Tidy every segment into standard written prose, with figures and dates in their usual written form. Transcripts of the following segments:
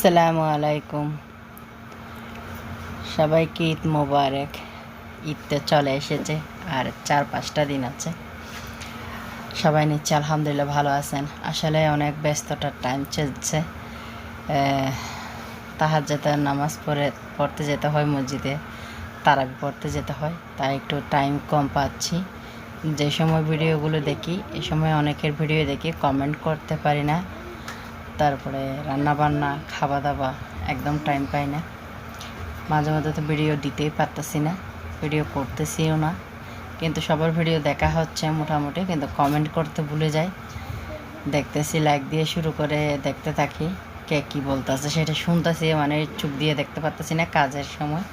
আসসালামু আলাইকুম, সবাইকে ঈদ মোবারক। ঈদ তো চলে এসেছে, আর 4-5টা দিন আছে। সবাই নিচ্ছে আলহামদুলিল্লাহ ভালো আছেন। আসলে অনেক ব্যস্ততার টাইম চলছে। তাহাজ্জুদের নামাজ পড়তে যেতে হয় মসজিদে, তারাবি পড়তে যেতে হয়, তাই একটু টাইম কম পাচ্ছি। যে সময় ভিডিওগুলো দেখি, এ সময় অনেকের ভিডিও দেখি, কমেন্ট করতে পারি না। তারপরে রান্নাবান্না, খাওয়া দাওয়া একদম টাইম পাই না। মাঝে মধ্যে তো ভিডিও দিতেই পারতেছি না, ভিডিও করতেছিও না। কিন্তু সবার ভিডিও দেখা হচ্ছে মোটামুটি, কিন্তু কমেন্ট করতে ভুলে যাই। দেখতেছি, লাইক দিয়ে শুরু করে দেখতে থাকি, কে কী বলতেছে সেটা শুনতেছি, মানে চোখ দিয়ে দেখতে পারতেছি না কাজের সময়।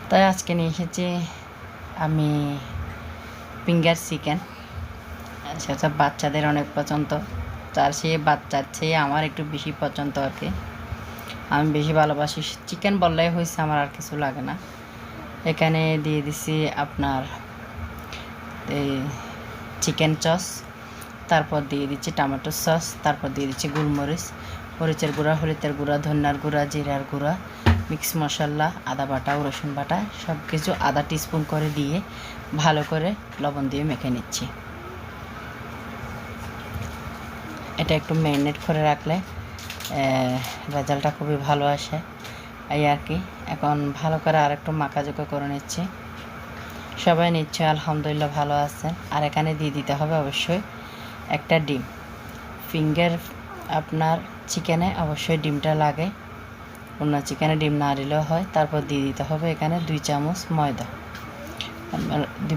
তাই আজকে নিয়ে এসেছি আমি ফিঙ্গার চিকেন। সেটা বাচ্চাদের অনেক পছন্দ, তার চেয়ে বাচ্চার চেয়ে আমার একটু বেশি পছন্দ আর কি। আমি বেশি ভালোবাসি চিকেন বললেই হয়েছে, আমার আর কিছু লাগে না। এখানে দিয়ে দিছি আপনার এই চিকেন সস, তারপর দিয়ে দিচ্ছি টমেটো সস, তারপর দিয়ে দিচ্ছি গোলমরিচ, মরিচের গুঁড়া, হলুদের গুঁড়া, ধনিয়ার গুঁড়া, জিরার গুঁড়া, মিক্স মশলা, আদা বাটা, রসুন বাটা, সব কিছু আধা টিস্পুন করে দিয়ে ভালো করে লবণ দিয়ে মেখে নিচ্ছি। এটা একটু ম্যারিনেট করে রাখলে রেজাল্টটা খুবই ভালো আসে, এই আর কি। এখন ভালো করে আর একটু মাখাজোকা করে নিচ্ছি। সবাই নিচ্ছে আলহামদুলিল্লাহ ভালো আছেন। আর এখানে দিয়ে দিতে হবে অবশ্যই একটা ডিম। ফিঙ্গার আপনার চিকেনে অবশ্যই ডিমটা লাগে, অন্য চিকেনে ডিম না দিলেও হয়। তারপর দিয়ে দিতে হবে এখানে 2 চামচ ময়দা।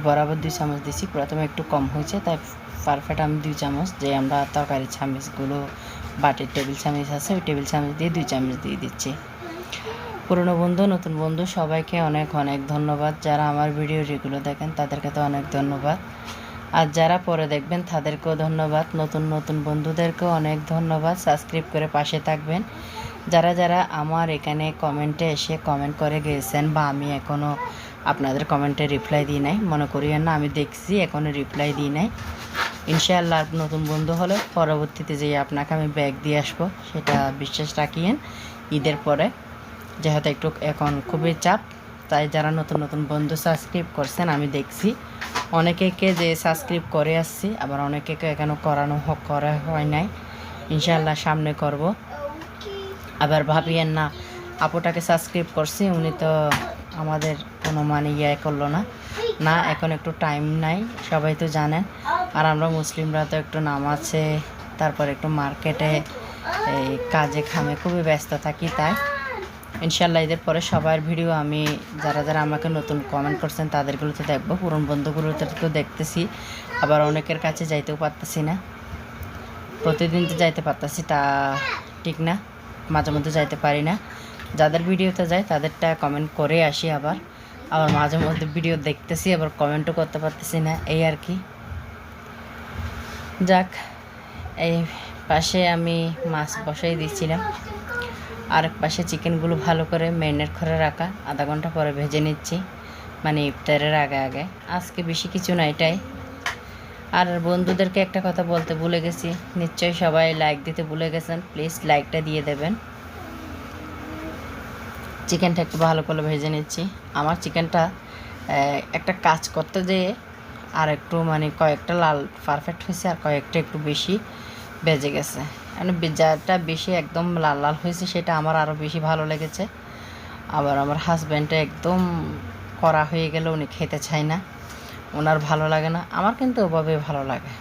বরাবর 2 চামচ দিচ্ছি, প্রথমে একটু কম হয়েছে, তাই পারফেক্ট আমি 2 চামচ, যে আমরা তরকারি চামচগুলো বাটির টেবিল চামচ আছে, ওই টেবিল চামচ দিয়ে 2 চামচ দিয়ে দিচ্ছি। পুরনো বন্ধু, নতুন বন্ধু, সবাইকে অনেক অনেক ধন্যবাদ। যারা আমার ভিডিও রেগুলার দেখেন তাদেরকে তো অনেক ধন্যবাদ, আর যারা পরে দেখবেন তাদেরকেও ধন্যবাদ। নতুন নতুন বন্ধুদেরকেও অনেক ধন্যবাদ। সাবস্ক্রাইব করে পাশে থাকবেন। যারা যারা আমার এখানে কমেন্টে এসে কমেন্ট করে গিয়েছেন, বা আমি এখনও আপনাদের কমেন্টে রিপ্লাই দিই নাই, মনে করিয়েন না, আমি দেখছি এখনও রিপ্লাই দিই নাই। ইনশাআল্লাহ নতুন বন্ধু হলে পরবর্তীতে যে আপনাকে আমি ব্যাগ দিয়ে আসবো, সেটা বিশ্বাস রাখিয়েন ঈদের পরে। যেহেতু একটু এখন খুবই চাপ, তাই যারা নতুন নতুন বন্ধু সাবস্ক্রাইব করছেন আমি দেখছি, অনেকেকে যে সাবস্ক্রাইব করে আসছি, আবার অনেকেকে এখনও করা হয় নাই। ইনশাআল্লাহ সামনে করব। আবার ভাবিয়েন না আপুটাকে সাবস্ক্রাইব করছি, উনি তো আমাদের কোনো মানে করলো না। না, এখন একটু টাইম নাই, সবাই তো জানেন। আর আমরা মুসলিমরা তো একটু নামাজে, তারপর একটু মার্কেটে, এই কাজে খামে খুবই ব্যস্ত থাকি। তাই ইনশাআল্লাহ ঈদের পরে সবার ভিডিও আমি, যারা যারা আমাকে নতুন কমেন্ট করছেন তাদেরগুলো তো দেখবো, পুরনো বন্ধুগুলোতেও দেখতেছি। আবার অনেকের কাছে যাইতেও পারতেছি না, প্রতিদিন তো যাইতে পারতেছি তা ঠিক না, মাঝে মধ্যে যাইতে পারি না। যাদের ভিডিওতে যায় তাদেরটা কমেন্ট করে আসি, আবার মাঝে মধ্যে ভিডিও দেখতেছি, আবার কমেন্টও করতে পারতেছি না, এই আর কি। যাক, এই পাশে আমি মাছ বসাই দিচ্ছিলাম, আরেক পাশে চিকেনগুলো ভালো করে ম্যারিনেট করে রাখা, আধা ঘন্টা পরে ভেজে নিচ্ছি, মানে ইফতারের আগে আগে। আজকে বেশি কিছু না, এটাই। আর বন্ধুদেরকে একটা কথা বলতে ভুলে গেছি, নিশ্চয়ই সবাই লাইক দিতে ভুলে গেছেন, প্লিজ লাইকটা দিয়ে দেবেন। চিকেনটা একটু ভালো করে ভেজে নিচ্ছি। আমার চিকেনটা একটা কাজ করতে যেয়ে আর একটু মানে কয়েকটা লাল পারফেক্ট হয়েছে, আর কয়েকটা একটু বেশি বেজে গেছে। মানে যেটা বেশি একদম লাল লাল হয়েছে সেটা আমার আরও বেশি ভালো লেগেছে। আবার আমার হাজব্যান্ডটা একদম কড়া হয়ে গেলে উনি খেতে চায় না, ওনার ভালো লাগে না, আমার কিন্তু ওভাবে ভালো লাগে।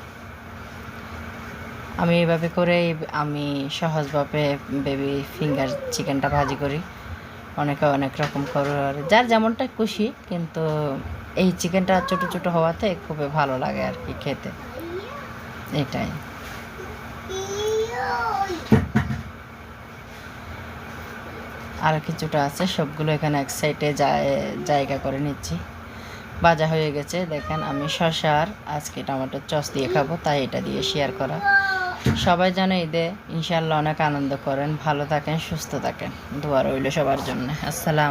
আমি এইভাবে করে আমি সহজভাবে বেবি ফিঙ্গার চিকেনটা ভাজি করি। অনেকে অনেক রকম করে, যার যেমনটা খুশি, কিন্তু এই চিকেনটা ছোটো ছোটো হওয়াতে খুবই ভালো লাগে আর কি খেতে, এটাই। আর কিছুটা আছে, সবগুলো এখানে এক সাইডে জায়গা করে নিচ্ছি। ভাজা হয়ে গেছে, দেখেন। আমি শসা আর আজকে টমেটোর সস দিয়ে খাবো, তাই এটা দিয়ে শেয়ার করা। সবাই যেন ঈদে ইনশাআল্লাহ অনেক আনন্দ করেন, ভালো থাকেন, সুস্থ থাকেন, দোয়া রইল সবার জন্য। আসসালাম।